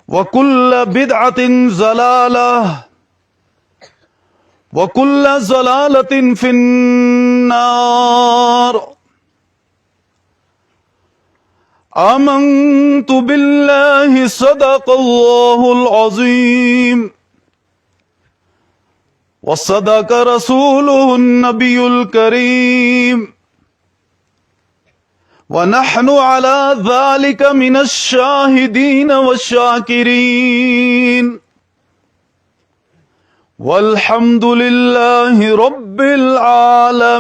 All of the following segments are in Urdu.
وكل بدعة ضلالة وكل ضلالة في النار. آمنت بالله صدق الله العظيم وصدق رسوله النبي الكريم ونحن على ذلك من الشاهدين والشاكرين والحمد لله رب العالمين.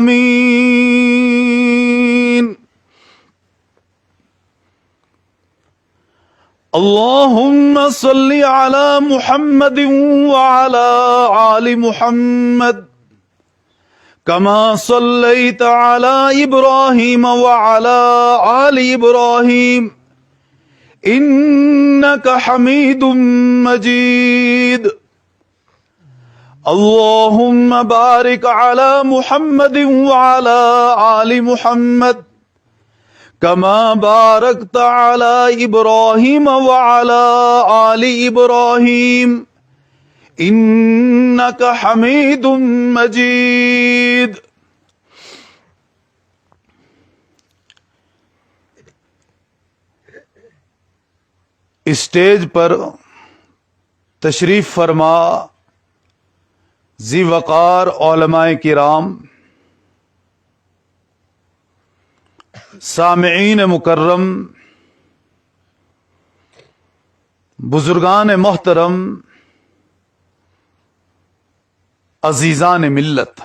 اللهم صل على محمد وعلى آل محمد كما صليت على إبراهيم وعلى آل إبراهيم إنك حميد مجيد. اللهم بارك على محمد وعلى آل محمد كما باركت على إبراهيم وعلى آل إبراهيم إنك حميد مجيد. اسٹیج پر تشریف فرما ذی وقار علماء کرام، سامعین مکرم، بزرگان محترم، عزیزان ملت،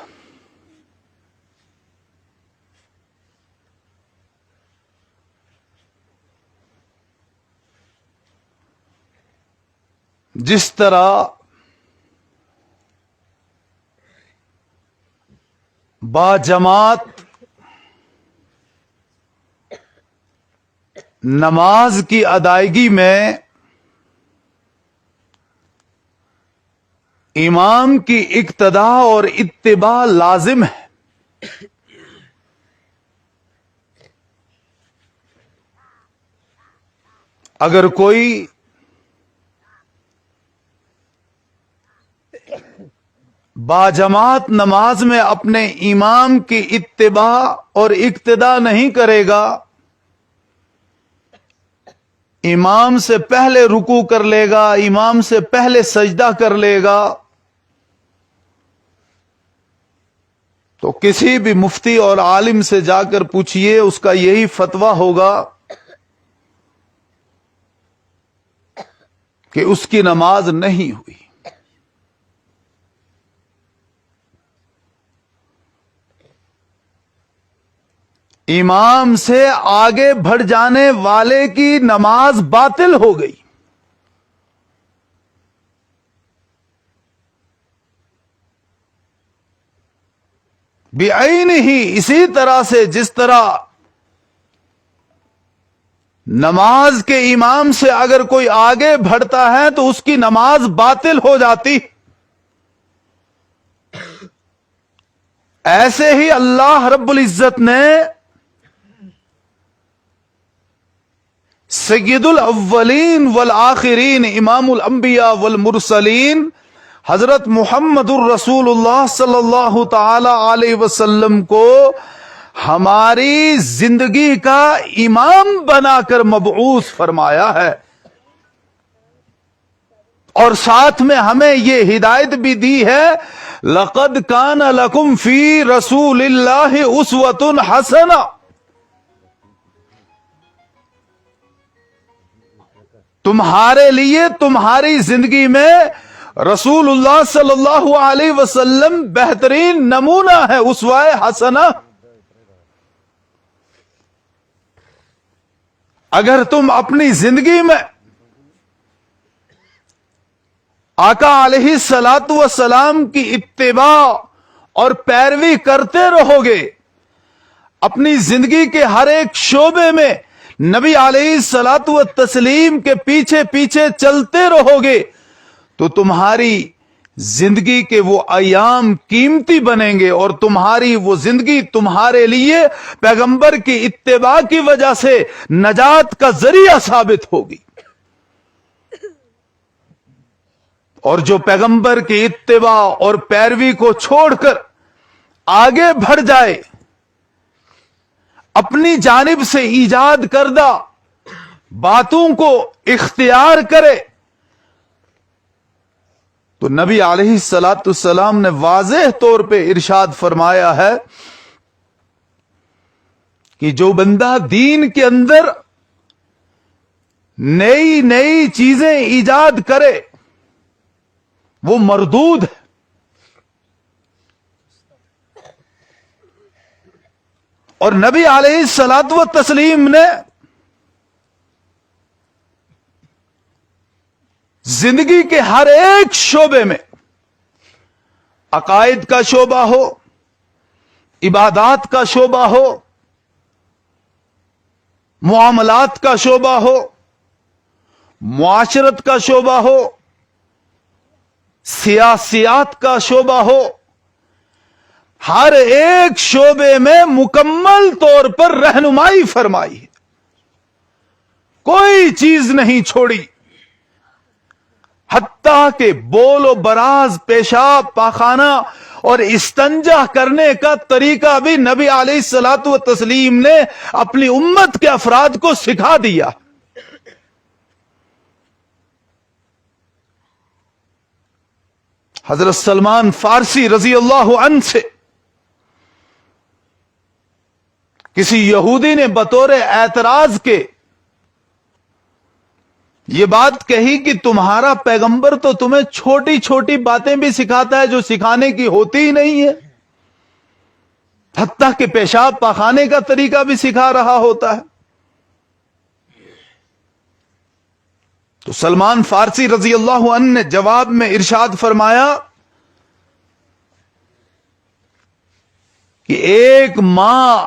جس طرح باجماعت نماز کی ادائیگی میں امام کی اقتداء اور اتباع لازم ہے، اگر کوئی باجماعت نماز میں اپنے امام کی اتباع اور اقتداء نہیں کرے گا، امام سے پہلے رکوع کر لے گا، امام سے پہلے سجدہ کر لے گا، تو کسی بھی مفتی اور عالم سے جا کر پوچھئے، اس کا یہی فتویٰ ہوگا کہ اس کی نماز نہیں ہوئی۔ امام سے آگے بڑھ جانے والے کی نماز باطل ہو گئی۔ بعینہ ہی، اسی طرح سے جس طرح نماز کے امام سے اگر کوئی آگے بڑھتا ہے تو اس کی نماز باطل ہو جاتی، ایسے ہی اللہ رب العزت نے سید الاولین والآخرین، امام الانبیاء والمرسلین، حضرت محمد الرسول اللہ صلی اللہ تعالی علیہ وسلم کو ہماری زندگی کا امام بنا کر مبعوث فرمایا ہے، اور ساتھ میں ہمیں یہ ہدایت بھی دی ہے، لَقَدْ كَانَ لَكُمْ فِي رَسُولِ اللَّهِ أُسْوَةٌ حَسَنَةٌ۔ تمہارے لیے تمہاری زندگی میں رسول اللہ صلی اللہ علیہ وسلم بہترین نمونہ ہے، اسوہ حسنہ۔ اگر تم اپنی زندگی میں آقا علیہ الصلاۃ والسلام کی اتباع اور پیروی کرتے رہو گے، اپنی زندگی کے ہر ایک شعبے میں نبی علیہ الصلاۃ والتسلیم کے پیچھے پیچھے چلتے رہو گے، تو تمہاری زندگی کے وہ ایام قیمتی بنیں گے، اور تمہاری وہ زندگی تمہارے لیے پیغمبر کی اتباع کی وجہ سے نجات کا ذریعہ ثابت ہوگی۔ اور جو پیغمبر کی اتباع اور پیروی کو چھوڑ کر آگے بڑھ جائے، اپنی جانب سے ایجاد کردہ باتوں کو اختیار کرے، تو نبی علیہ الصلوۃ والسلام نے واضح طور پہ ارشاد فرمایا ہے کہ جو بندہ دین کے اندر نئی نئی چیزیں ایجاد کرے وہ مردود ہے۔ اور نبی علیہ الصلوۃ والتسلیم نے زندگی کے ہر ایک شعبے میں، عقائد کا شعبہ ہو، عبادات کا شعبہ ہو، معاملات کا شعبہ ہو، معاشرت کا شعبہ ہو، سیاسیات کا شعبہ ہو، ہر ایک شعبے میں مکمل طور پر رہنمائی فرمائی ہے، کوئی چیز نہیں چھوڑی، حتیٰ کہ بول و براز، پیشاب، پاخانہ اور استنجا کرنے کا طریقہ بھی نبی علیہ الصلوۃ والتسلیم نے اپنی امت کے افراد کو سکھا دیا۔ حضرت سلمان فارسی رضی اللہ عنہ سے کسی یہودی نے بطور اعتراض کے یہ بات کہی کہ تمہارا پیغمبر تو تمہیں چھوٹی چھوٹی باتیں بھی سکھاتا ہے جو سکھانے کی ہوتی ہی نہیں ہے، حتیٰ کہ پیشاب پاخانے کا طریقہ بھی سکھا رہا ہوتا ہے۔ تو سلمان فارسی رضی اللہ عنہ نے جواب میں ارشاد فرمایا کہ ایک ماں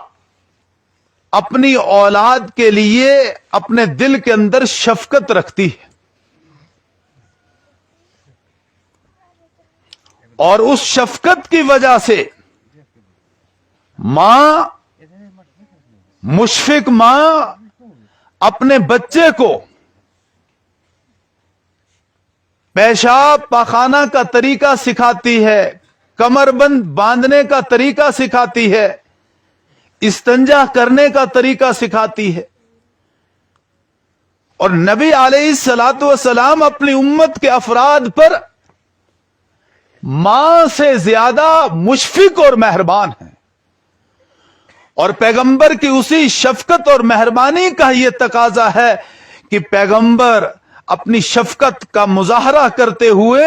اپنی اولاد کے لیے اپنے دل کے اندر شفقت رکھتی ہے، اور اس شفقت کی وجہ سے ماں، مشفق ماں، اپنے بچے کو پیشاب پاخانہ کا طریقہ سکھاتی ہے، کمر بند باندھنے کا طریقہ سکھاتی ہے، استنجا کرنے کا طریقہ سکھاتی ہے۔ اور نبی علیہ الصلوۃ والسلام اپنی امت کے افراد پر ماں سے زیادہ مشفق اور مہربان ہیں، اور پیغمبر کی اسی شفقت اور مہربانی کا یہ تقاضا ہے کہ پیغمبر اپنی شفقت کا مظاہرہ کرتے ہوئے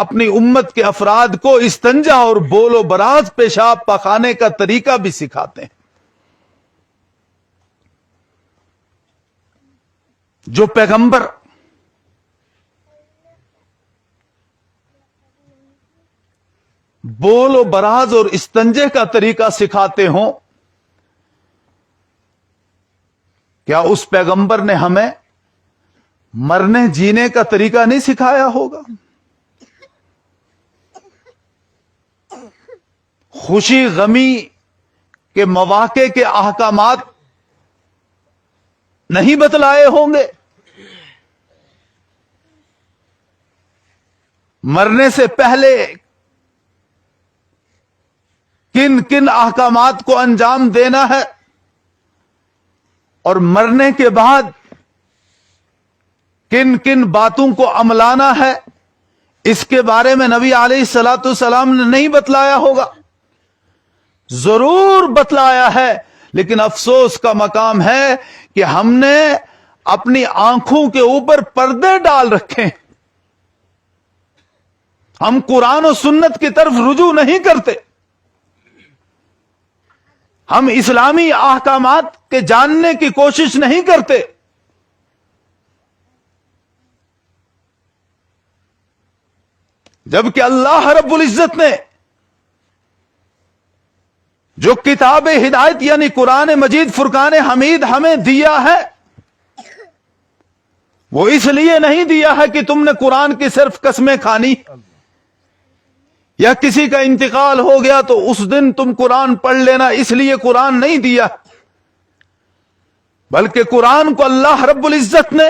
اپنی امت کے افراد کو استنجا اور بول و براز، پیشاب پاخانے کا طریقہ بھی سکھاتے ہیں۔ جو پیغمبر بول و براز اور استنجے کا طریقہ سکھاتے ہوں، کیا اس پیغمبر نے ہمیں مرنے جینے کا طریقہ نہیں سکھایا ہوگا؟ خوشی غمی کے مواقع کے احکامات نہیں بتلائے ہوں گے؟ مرنے سے پہلے کن کن احکامات کو انجام دینا ہے، اور مرنے کے بعد کن کن باتوں کو عملانا ہے، اس کے بارے میں نبی علیہ الصلوۃ والسلام نے نہیں بتلایا ہوگا؟ ضرور بتلایا ہے، لیکن افسوس کا مقام ہے کہ ہم نے اپنی آنکھوں کے اوپر پردے ڈال رکھے ہیں، ہم قرآن و سنت کی طرف رجوع نہیں کرتے، ہم اسلامی احکامات کے جاننے کی کوشش نہیں کرتے۔ جبکہ اللہ رب العزت نے جو کتاب ہدایت یعنی قرآن مجید فرقان حمید ہمیں دیا ہے، وہ اس لیے نہیں دیا ہے کہ تم نے قرآن کی صرف قسمیں کھانی، یا کسی کا انتقال ہو گیا تو اس دن تم قرآن پڑھ لینا، اس لیے قرآن نہیں دیا، بلکہ قرآن کو اللہ رب العزت نے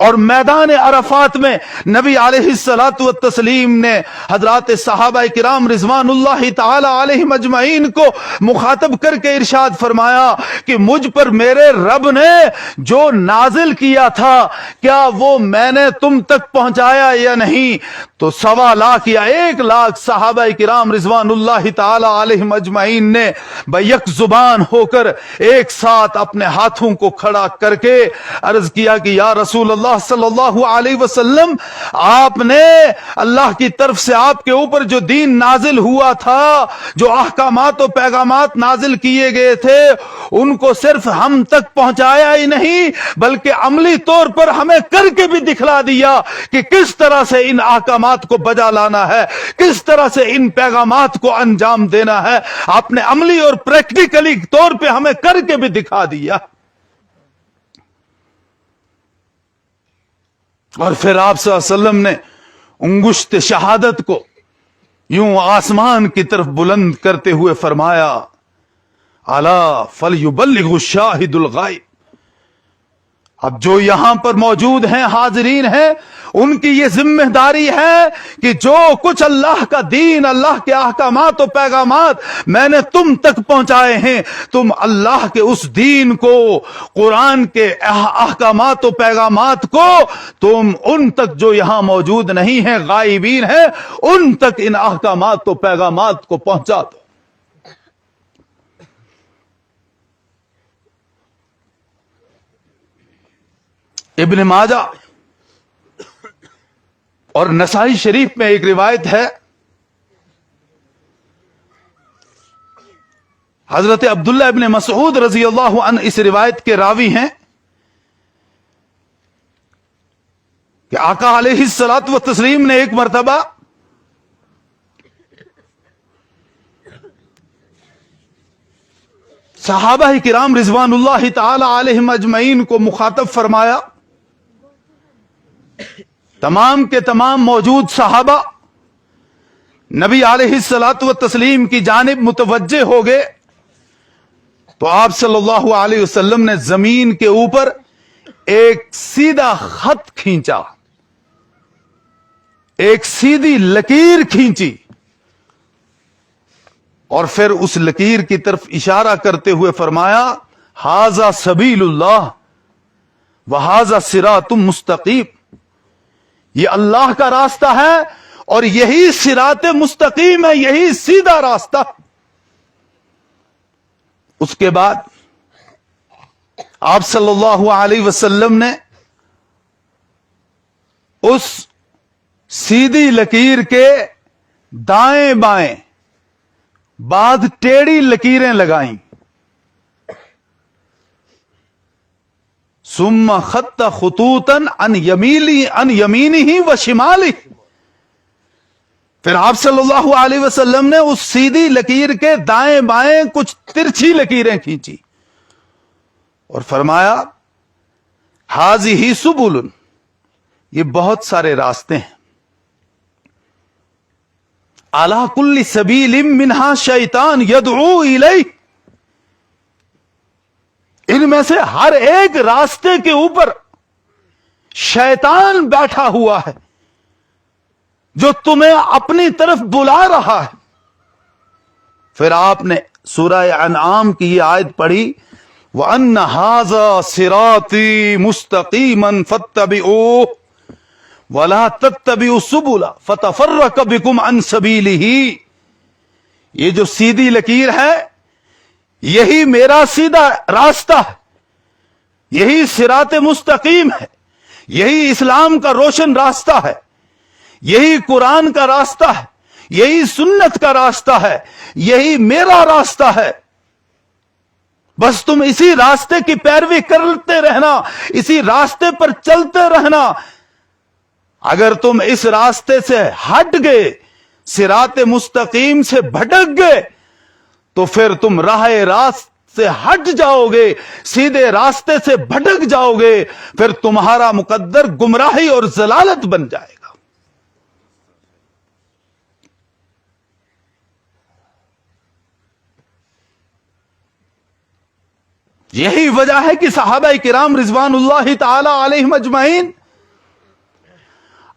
اور میدان عرفات میں نبی علیہ الصلوۃ والتسلیم نے حضرات صحابہ کرام رضوان اللہ تعالی علیہم اجمعین کو مخاطب کر کے ارشاد فرمایا کہ مجھ پر میرے رب نے جو نازل کیا تھا کیا وہ میں نے تم تک پہنچایا یا نہیں؟ تو 1.25 لاکھ یا 1 لاکھ صحابہ کرام رضوان اللہ تعالی علیہم اجمعین نے بیک زبان ہو کر ایک ساتھ اپنے ہاتھوں کو کھڑا کر کے عرض کیا کہ یا رسول اللہ صلی اللہ علیہ وسلم، آپ نے اللہ کی طرف سے آپ کے اوپر جو دین نازل ہوا تھا، جو احکامات و پیغامات نازل کیے گئے تھے، ان کو صرف ہم تک پہنچایا ہی نہیں بلکہ عملی طور پر ہمیں کر کے بھی دکھلا دیا کہ کس طرح سے ان احکامات کو بجا لانا ہے، کس طرح سے ان پیغامات کو انجام دینا ہے۔ آپ نے عملی اور پریکٹیکلی طور پہ ہمیں کر کے بھی دکھا دیا۔ اور پھر آپ صلی اللہ علیہ وسلم نے انگشت شہادت کو یوں آسمان کی طرف بلند کرتے ہوئے فرمایا، الا فلیبلغ الشاہد الغائب۔ اب جو یہاں پر موجود ہیں، حاضرین ہیں، ان کی یہ ذمہ داری ہے کہ جو کچھ اللہ کا دین، اللہ کے احکامات و پیغامات میں نے تم تک پہنچائے ہیں، تم اللہ کے اس دین کو، قرآن کے احکامات و پیغامات کو تم ان تک جو یہاں موجود نہیں ہیں، غائبین ہیں، ان تک ان احکامات و پیغامات کو پہنچا دو۔ ابن ماجہ اور نسائی شریف میں ایک روایت ہے، حضرت عبداللہ ابن مسعود رضی اللہ عنہ اس روایت کے راوی ہیں کہ آقا علیہ الصلوۃ والتسلیم نے ایک مرتبہ صحابہ کرام رضوان اللہ تعالی علیہم اجمعین کو مخاطب فرمایا۔ تمام کے تمام موجود صحابہ نبی علیہ الصلوۃ والتسلیم کی جانب متوجہ ہو گئے تو آپ صلی اللہ علیہ وسلم نے زمین کے اوپر ایک سیدھا خط کھینچا، ایک سیدھی لکیر کھینچی، اور پھر اس لکیر کی طرف اشارہ کرتے ہوئے فرمایا، ھذا سبیل اللہ وھذا صراط مستقیم۔ یہ اللہ کا راستہ ہے اور یہی صراط مستقیم ہے، یہی سیدھا راستہ۔ اس کے بعد آپ صلی اللہ علیہ وسلم نے اس سیدھی لکیر کے دائیں بائیں بعد ٹیڑھی لکیریں لگائیں، ثم خط خطوطا عن یمینہ و شمالہ۔ پھر آپ صلی اللہ علیہ وسلم نے اس سیدھی لکیر کے دائیں بائیں کچھ ترچھی لکیریں کھینچی اور فرمایا، ھذہ سبل، یہ بہت سارے راستے ہیں، علی کل سبیل منہا شیطان یدعو الیہ، ان میں سے ہر ایک راستے کے اوپر شیطان بیٹھا ہوا ہے جو تمہیں اپنی طرف بلا رہا ہے۔ پھر آپ نے سورہ انعام کی یہ آیت پڑھی، وَأَنَّ هَذَا صِرَاطِي مُسْتَقِيمًا فَاتَّبِعُوهُ وَلَا تَتَّبِعُوا السُّبُلَ فَتَفَرَّقَ بِكُمْ عَنْ سَبِيلِهِ۔ یہ جو سیدھی لکیر ہے، یہی میرا سیدھا راستہ ہے، یہی صراط مستقیم ہے، یہی اسلام کا روشن راستہ ہے، یہی قرآن کا راستہ ہے، یہی سنت کا راستہ ہے، یہی میرا راستہ ہے۔ بس تم اسی راستے کی پیروی کرتے رہنا، اسی راستے پر چلتے رہنا۔ اگر تم اس راستے سے ہٹ گئے، صراط مستقیم سے بھٹک گئے، تو پھر تم راہ راست سے ہٹ جاؤ گے، سیدھے راستے سے بھٹک جاؤ گے، پھر تمہارا مقدر گمراہی اور ضلالت بن جائے گا۔ یہی وجہ ہے کہ صحابہ کرام رضوان اللہ تعالی علیہم اجمعین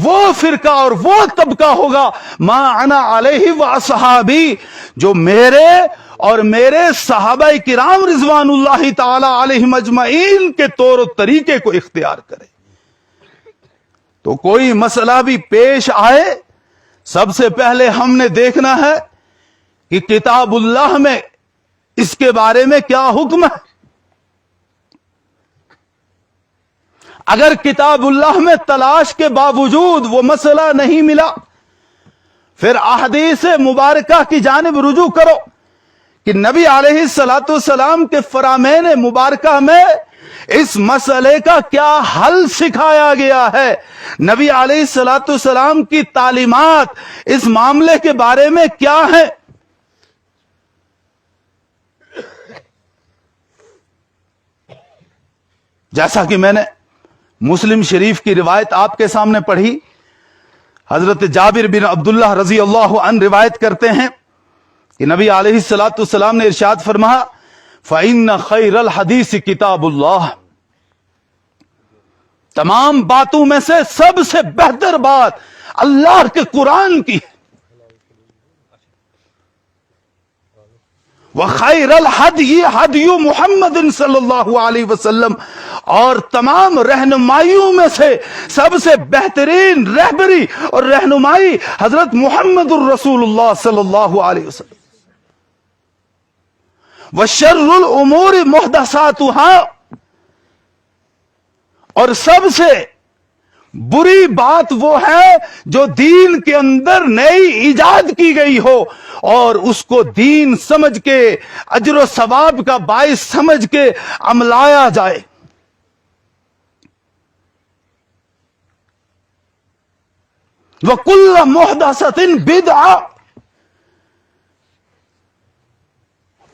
وہ فرقہ اور وہ طبقہ ہوگا ما انا علیہ و اصحابی، جو میرے اور میرے صحابہ کرام رضوان اللہ تعالی علیہم اجمعین کے طور و طریقے کو اختیار کرے۔ تو کوئی مسئلہ بھی پیش آئے، سب سے پہلے ہم نے دیکھنا ہے کہ کتاب اللہ میں اس کے بارے میں کیا حکم ہے۔ اگر کتاب اللہ میں تلاش کے باوجود وہ مسئلہ نہیں ملا، پھر احادیث مبارکہ کی جانب رجوع کرو کہ نبی علیہ الصلوۃ والسلام کے فرامین مبارکہ میں اس مسئلے کا کیا حل سکھایا گیا ہے، نبی علیہ الصلوۃ والسلام کی تعلیمات اس معاملے کے بارے میں کیا ہیں۔ جیسا کہ میں نے مسلم شریف کی روایت آپ کے سامنے پڑھی، حضرت جابر بن عبداللہ رضی اللہ عنہ روایت کرتے ہیں کہ نبی علیہ الصلوۃ والسلام نے ارشاد فرمایا فَإِنَّ خَيْرَ الْحَدِيثِ كِتَابُ اللَّهِ، تمام باتوں میں سے سب سے بہتر بات اللہ کے قرآن کی ہے۔ وَخَيْرَ الْحَدْيِ حَدْيُ مُحَمَّدٍ صلی اللہ علیہ وسلم، اور تمام رہنمائیوں میں سے سب سے بہترین رہبری اور رہنمائی حضرت محمد الرسول اللہ صلی اللہ علیہ وسلم۔ وَشَرُّ الْأُمُورِ مُحْدَثَاتُهَا، اور سب سے بری بات وہ ہے جو دین کے اندر نئی ایجاد کی گئی ہو اور اس کو دین سمجھ کے اجر و ثواب کا باعث سمجھ کے عملایا جائے۔ وَكُلَّ مُحْدَثَةٍ بِدْعَةٍ،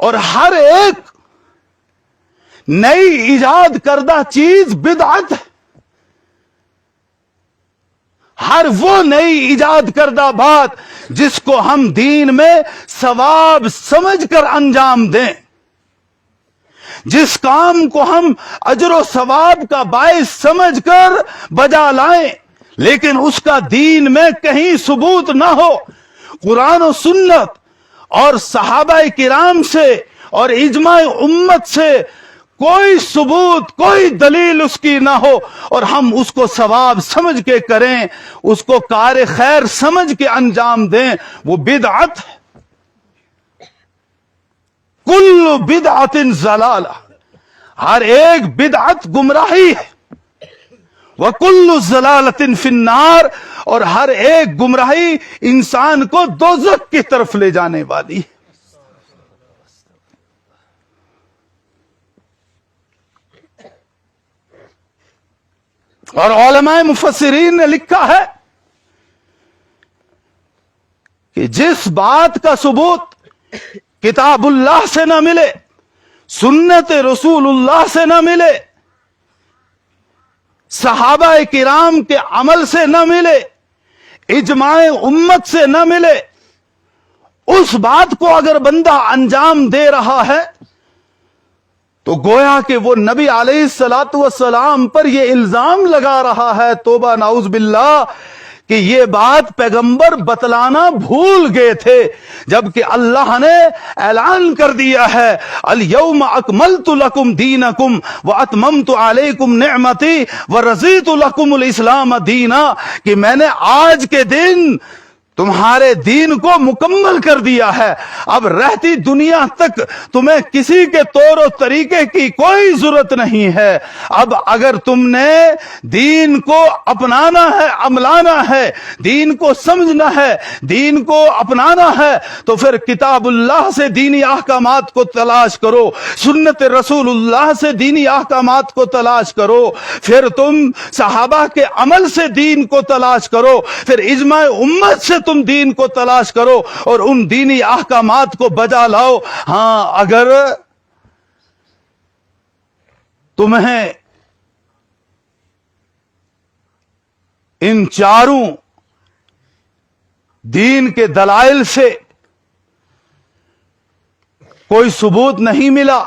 اور ہر ایک نئی ایجاد کردہ چیز بدعت ہے۔ ہر وہ نئی ایجاد کردہ بات جس کو ہم دین میں ثواب سمجھ کر انجام دیں، جس کام کو ہم اجر و ثواب کا باعث سمجھ کر بجا لائیں، لیکن اس کا دین میں کہیں ثبوت نہ ہو، قرآن و سنت اور صحابہ کرام سے اور اجماع امت سے کوئی ثبوت، کوئی دلیل اس کی نہ ہو، اور ہم اس کو ثواب سمجھ کے کریں، اس کو کار خیر سمجھ کے انجام دیں، وہ بدعت ہے۔ کل بدعت ضلالہ، ہر ایک بدعت گمراہی ہے۔ وَكُلُّ ضَلَالَةٍ فِي النَّارِ، اور ہر ایک گمراہی انسان کو دوزخ کی طرف لے جانے والی ہے۔ اور علماء مفسرین نے لکھا ہے کہ جس بات کا ثبوت کتاب اللہ سے نہ ملے، سنت رسول اللہ سے نہ ملے، صحابہ کرام کے عمل سے نہ ملے، اجماع امت سے نہ ملے، اس بات کو اگر بندہ انجام دے رہا ہے تو گویا کہ وہ نبی علیہ الصلوۃ والسلام پر یہ الزام لگا رہا ہے، توبہ نعوذ باللہ، کہ یہ بات پیغمبر بتلانا بھول گئے تھے، جبکہ اللہ نے اعلان کر دیا ہے الیوم اکملت لکم دینکم واتممت علیکم نعمتی ورضیت لکم الاسلام دینا، کہ میں نے آج کے دن تمہارے دین کو مکمل کر دیا ہے، اب رہتی دنیا تک تمہیں کسی کے طور و طریقے کی کوئی ضرورت نہیں ہے۔ اب اگر تم نے دین کو اپنانا ہے، عملانا ہے، دین کو سمجھنا ہے، دین کو اپنانا ہے، تو پھر کتاب اللہ سے دینی احکامات کو تلاش کرو، سنت رسول اللہ سے دینی احکامات کو تلاش کرو، پھر تم صحابہ کے عمل سے دین کو تلاش کرو، پھر اجماع امت سے تم دین کو تلاش کرو اور ان دینی احکامات کو بجا لاؤ۔ ہاں، اگر تمہیں ان چاروں دین کے دلائل سے کوئی ثبوت نہیں ملا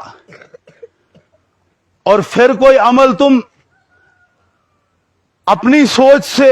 اور پھر کوئی عمل تم اپنی سوچ سے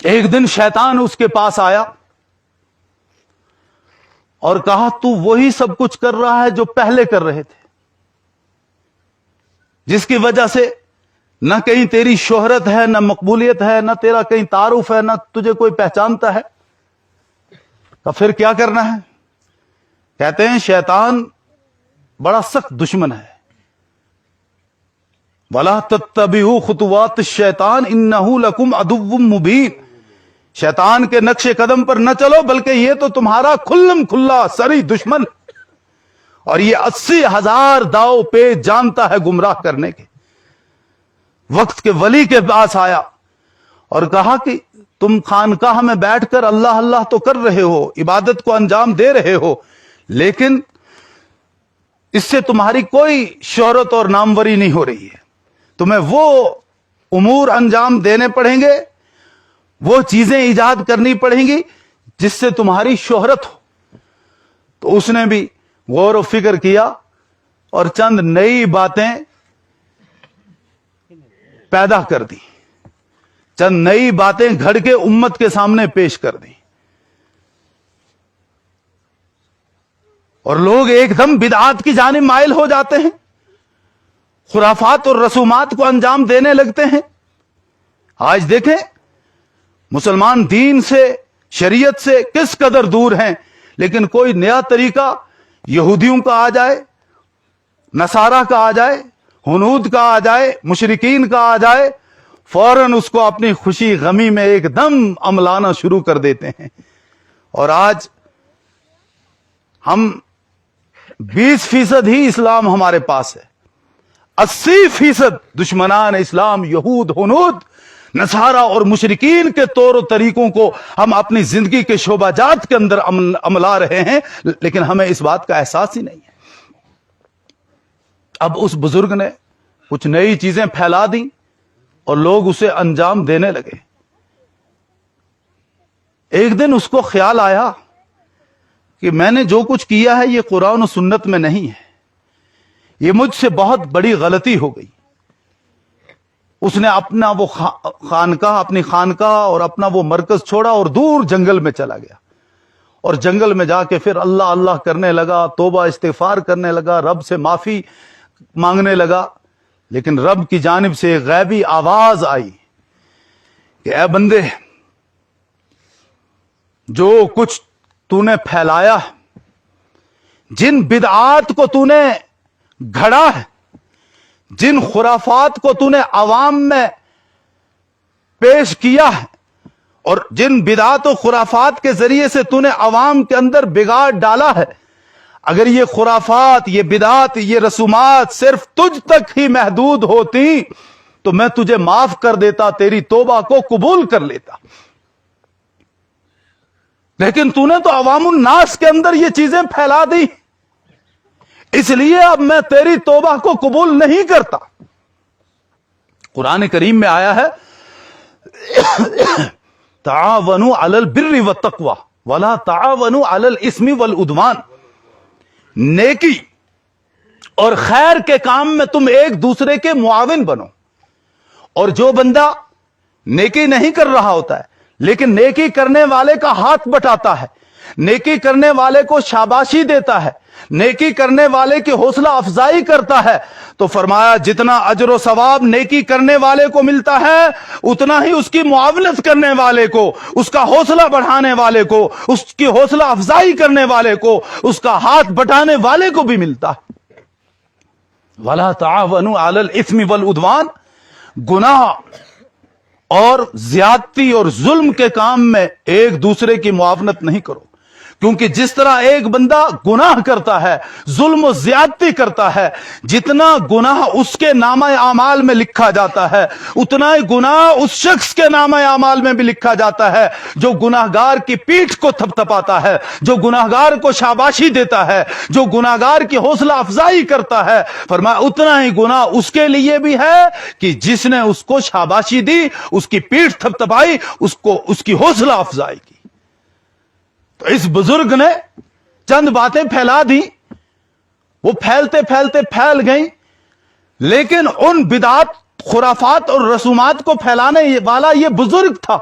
ایک دن شیطان اس کے پاس آیا اور کہا تو وہی سب کچھ کر رہا ہے جو پہلے کر رہے تھے، جس کی وجہ سے نہ کہیں تیری شہرت ہے، نہ مقبولیت ہے، نہ تیرا کہیں تعارف ہے، نہ تجھے کوئی پہچانتا ہے، تو پھر کیا کرنا ہے؟ کہتے ہیں شیطان بڑا سخت دشمن ہے. وَلَا تَتَّبِعُوا خُطُوَاتِ الشَّيْطَانِ إِنَّهُ لَكُمْ عَدُوٌّ مُبِينٌ. شیطان کے نقش قدم پر نہ چلو، بلکہ یہ تو تمہارا کھلم کھلا سری دشمن، اور یہ 80,000 داؤ پیچ جانتا ہے گمراہ کرنے کے. وقت کے ولی کے پاس آیا اور کہا کہ تم خانقاہ میں بیٹھ کر اللہ اللہ تو کر رہے ہو، عبادت کو انجام دے رہے ہو، لیکن اس سے تمہاری کوئی شہرت اور ناموری نہیں ہو رہی ہے. تمہیں وہ امور انجام دینے پڑیں گے، وہ چیزیں ایجاد کرنی پڑیں گی جس سے تمہاری شہرت ہو. تو اس نے بھی غور و فکر کیا اور چند نئی باتیں پیدا کر دی، چند نئی باتیں گھڑ کے امت کے سامنے پیش کر دی، اور لوگ ایک دم بدعات کی جانب مائل ہو جاتے ہیں، خرافات اور رسومات کو انجام دینے لگتے ہیں. آج دیکھیں مسلمان دین سے، شریعت سے کس قدر دور ہیں، لیکن کوئی نیا طریقہ یہودیوں کا آ جائے، نصارہ کا آ جائے، ہنود کا آ جائے، مشرکین کا آ جائے، فوراً اس کو اپنی خوشی غمی میں ایک دم عملانا شروع کر دیتے ہیں. اور آج ہم 20% ہی اسلام ہمارے پاس ہے، 80% دشمنان اسلام، یہود، ہنود، نصارہ اور مشرکین کے طور و طریقوں کو ہم اپنی زندگی کے شعبہ جات کے اندر عملا رہے ہیں، لیکن ہمیں اس بات کا احساس ہی نہیں ہے. اب اس بزرگ نے کچھ نئی چیزیں پھیلا دیں اور لوگ اسے انجام دینے لگے. ایک دن اس کو خیال آیا کہ میں نے جو کچھ کیا ہے یہ قرآن و سنت میں نہیں ہے، یہ مجھ سے بہت بڑی غلطی ہو گئی. اس نے اپنا وہ اپنی خانقاہ اور اپنا وہ مرکز چھوڑا اور دور جنگل میں چلا گیا، اور جنگل میں جا کے پھر اللہ اللہ کرنے لگا، توبہ استغفار کرنے لگا، رب سے معافی مانگنے لگا. لیکن رب کی جانب سے ایک غیبی آواز آئی کہ اے بندے، جو کچھ تو نے پھیلایا، جن بدعات کو تو نے گھڑا ہے، جن خرافات کو تو نے عوام میں پیش کیا ہے، اور جن بدعات و خرافات کے ذریعے سے تو نے عوام کے اندر بگاڑ ڈالا ہے، اگر یہ خرافات، یہ بدعات، یہ رسومات صرف تجھ تک ہی محدود ہوتی تو میں تجھے معاف کر دیتا، تیری توبہ کو قبول کر لیتا. لیکن تو نے تو عوام الناس کے اندر یہ چیزیں پھیلا دی، اس لیے اب میں تیری توبہ کو قبول نہیں کرتا. قرآن کریم میں آیا ہے تعاونوا علی البر والتقوی ولا تعاونوا علی الاثم والعدوان. نیکی اور خیر کے کام میں تم ایک دوسرے کے معاون بنو. اور جو بندہ نیکی نہیں کر رہا ہوتا ہے لیکن نیکی کرنے والے کا ہاتھ بٹاتا ہے، نیکی کرنے والے کو شاباشی دیتا ہے، نیکی کرنے والے کی حوصلہ افزائی کرتا ہے، تو فرمایا جتنا اجر و ثواب نیکی کرنے والے کو ملتا ہے اتنا ہی اس کی معاونت کرنے والے کو، اس کا حوصلہ بڑھانے والے کو، اس کی حوصلہ افزائی کرنے والے کو، اس کا ہاتھ بٹانے والے کو بھی ملتا ہے. وَلَا تَعَاوَنُوا عَلَى الْإِثْمِ وَالْعُدْوَانِ. گناہ اور زیادتی اور ظلم کے کام میں ایک دوسرے کی معاونت نہیں کرو، کیونکہ جس طرح ایک بندہ گناہ کرتا ہے، ظلم و زیادتی کرتا ہے، جتنا گناہ اس کے نامہ اعمال میں لکھا جاتا ہے اتنا ہی گناہ اس شخص کے نامہ اعمال میں بھی لکھا جاتا ہے جو گناہگار کی پیٹھ کو تھپتھپاتا ہے، جو گناہگار کو شاباشی دیتا ہے، جو گناہگار کی حوصلہ افزائی کرتا ہے. فرمایا اتنا ہی گناہ اس کے لیے بھی ہے کہ جس نے اس کو شاباشی دی، اس کی پیٹھ تھپتھپائی، اس کی حوصلہ افزائی کی. تو اس بزرگ نے چند باتیں پھیلا دی، وہ پھیلتے پھیلتے پھیل گئیں، لیکن ان بدعات، خرافات اور رسومات کو پھیلانے والا یہ بزرگ تھا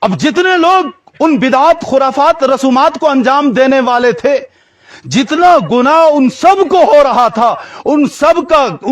اب جتنے لوگ ان بدعات خرافات رسومات کو انجام دینے والے تھے، جتنا گناہ ان سب کو ہو رہا تھا، ان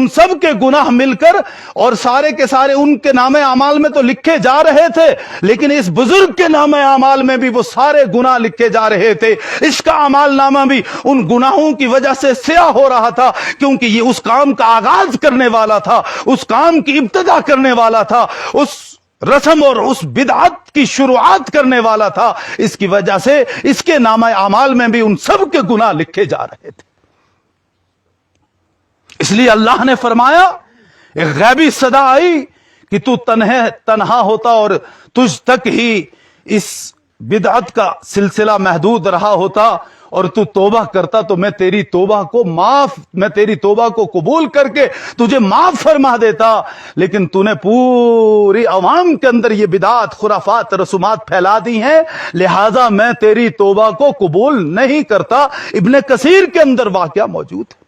سب کے گناہ مل کر اور سارے کے سارے ان کے نام اعمال میں تو لکھے جا رہے تھے، لیکن اس بزرگ کے نام اعمال میں بھی وہ سارے گناہ لکھے جا رہے تھے۔ اس کا اعمال نامہ بھی ان گناہوں کی وجہ سے سیاہ ہو رہا تھا، کیونکہ یہ اس کام کا آغاز کرنے والا تھا، اس کام کی ابتدا کرنے والا تھا، اس رسم اور اس بدعت کی شروعات کرنے والا تھا۔ اس کی وجہ سے اس کے نامہ اعمال میں بھی ان سب کے گناہ لکھے جا رہے تھے۔ اس لیے اللہ نے فرمایا، ایک غیبی صدا آئی کہ تو تنہا ہوتا اور تجھ تک ہی اس بدعت کا سلسلہ محدود رہا ہوتا اور تو توبہ کرتا تو میں تیری توبہ کو قبول کر کے تجھے معاف فرما دیتا، لیکن تو نے پوری عوام کے اندر یہ بدعات خرافات رسومات پھیلا دی ہیں، لہذا میں تیری توبہ کو قبول نہیں کرتا۔ ابن کثیر کے اندر واقعہ موجود ہے۔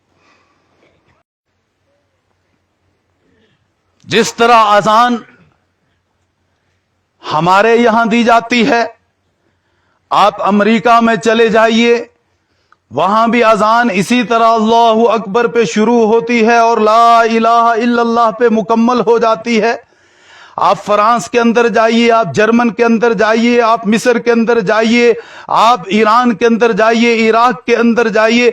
جس طرح اذان ہمارے یہاں دی جاتی ہے، آپ امریکہ میں چلے جائیے، وہاں بھی اذان اسی طرح اللہ اکبر پہ شروع ہوتی ہے اور لا الہ الا اللہ پہ مکمل ہو جاتی ہے۔ آپ فرانس کے اندر جائیے، آپ جرمن کے اندر جائیے، آپ مصر کے اندر جائیے، آپ ایران کے اندر جائیے، عراق کے اندر جائیے،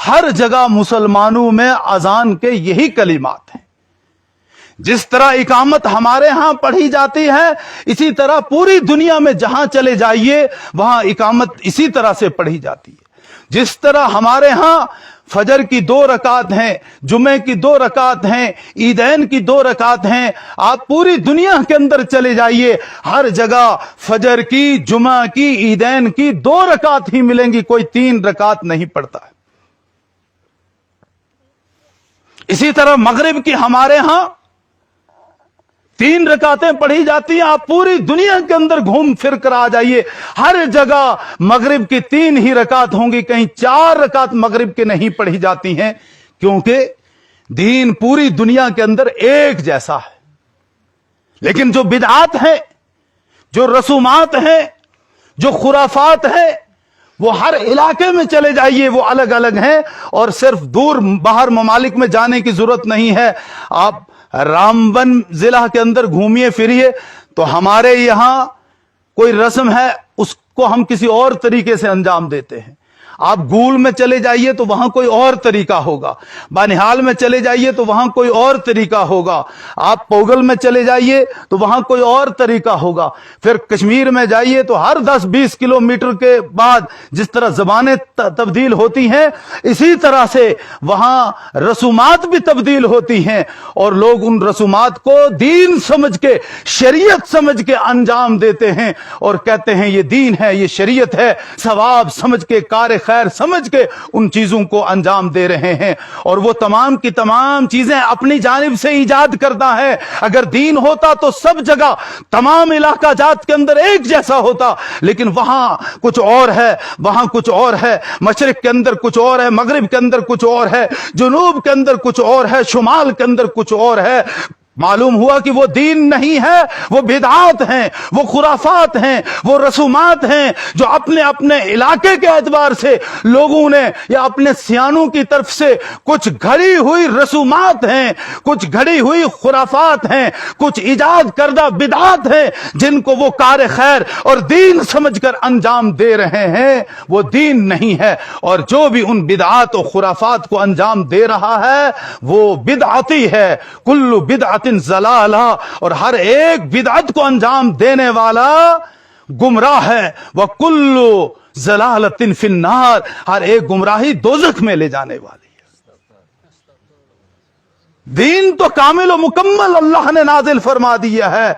ہر جگہ مسلمانوں میں اذان کے یہی کلمات ہیں۔ جس طرح اقامت ہمارے ہاں پڑھی جاتی ہے، اسی طرح پوری دنیا میں جہاں چلے جائیے وہاں اقامت اسی طرح سے پڑھی جاتی ہے۔ جس طرح ہمارے ہاں فجر کی 2 رکعت ہیں، جمعے کی 2 رکعت ہیں، عیدین کی 2 رکعت ہیں، آپ پوری دنیا کے اندر چلے جائیے، ہر جگہ فجر کی، جمعہ کی، عیدین کی 2 رکعت ہی ملیں گی، کوئی 3 رکعت نہیں پڑتا ہے۔ اسی طرح مغرب کی ہمارے ہاں 3 رکعتیں پڑھی جاتی ہیں۔ آپ پوری دنیا کے اندر گھوم پھر کر آ جائیے، ہر جگہ مغرب کی 3 ہی رکعت ہوں گی، کہیں 4 رکعت مغرب کے نہیں پڑھی جاتی ہیں، کیونکہ دین پوری دنیا کے اندر ایک جیسا ہے۔ لیکن جو بدعات ہیں، جو رسومات ہیں، جو خرافات ہیں، وہ ہر علاقے میں چلے جائیے وہ الگ الگ ہیں، اور صرف دور باہر ممالک میں جانے کی ضرورت نہیں ہے۔ آپ رامبن ضلع کے اندر گھومیے پھریے تو ہمارے یہاں کوئی رسم ہے، اس کو ہم کسی اور طریقے سے انجام دیتے ہیں۔ آپ گول میں چلے جائیے تو وہاں کوئی اور طریقہ ہوگا، بانہال میں چلے جائیے تو وہاں کوئی اور طریقہ ہوگا، آپ پوگل میں چلے جائیے تو وہاں کوئی اور طریقہ ہوگا، پھر کشمیر میں جائیے تو ہر 10-20 کلومیٹر کے بعد جس طرح زبانیں تبدیل ہوتی ہیں، اسی طرح سے وہاں رسومات بھی تبدیل ہوتی ہیں، اور لوگ ان رسومات کو دین سمجھ کے، شریعت سمجھ کے انجام دیتے ہیں اور کہتے ہیں یہ دین ہے، یہ شریعت ہے، ثواب سمجھ کے، کار خیر سمجھ کے ان چیزوں کو انجام دے رہے ہیں، اور وہ تمام کی تمام چیزیں اپنی جانب سے ایجاد کرتا ہے۔ اگر دین ہوتا تو سب جگہ تمام علاقہ جات کے اندر ایک جیسا ہوتا، لیکن وہاں کچھ اور ہے، وہاں کچھ اور ہے، مشرق کے اندر کچھ اور ہے، مغرب کے اندر کچھ اور ہے، جنوب کے اندر کچھ اور ہے، شمال کے اندر کچھ اور ہے۔ معلوم ہوا کہ وہ دین نہیں ہے، وہ بدعات ہیں، وہ خرافات ہیں، وہ رسومات ہیں جو اپنے اپنے علاقے کے اعتبار سے لوگوں نے یا اپنے سیانوں کی طرف سے کچھ گھڑی ہوئی رسومات ہیں، کچھ گھڑی ہوئی خرافات ہیں، کچھ ایجاد کردہ بدعات ہیں جن کو وہ کار خیر اور دین سمجھ کر انجام دے رہے ہیں۔ وہ دین نہیں ہے، اور جو بھی ان بدعات و خرافات کو انجام دے رہا ہے وہ بدعتی ہے۔ کل بدعت ضلالہ، اور ہر ایک بدعت کو انجام دینے والا گمراہ ہے۔ وَكُلُّ ضَلَالَةٍ فِي النَّارِ، ہر ایک گمراہی دوزخ میں لے جانے والی ہے۔ دین تو کامل و مکمل اللہ نے نازل فرما دیا ہے،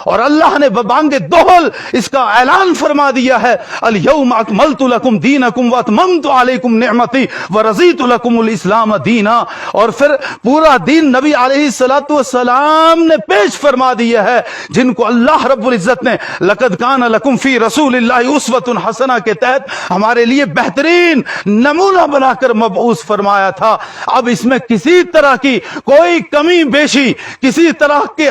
اور اللہ نے ببانگ دوہل اس کا اعلان فرما دیا ہے، اليوم اکملت لکم دینکم واتممت علیکم نعمتی ورضیت لکم الاسلام دینا۔ اور پھر پورا دین نبی علیہ السلام نے پیش فرما دیا ہے، جن کو اللہ رب العزت نے لقد کان لکم فی رسول اللہ اسوۃ حسنہ کے تحت ہمارے لیے بہترین نمونہ بنا کر مبعوث فرمایا تھا۔ اب اس میں کسی طرح کی کوئی کمی بیشی، کسی طرح کے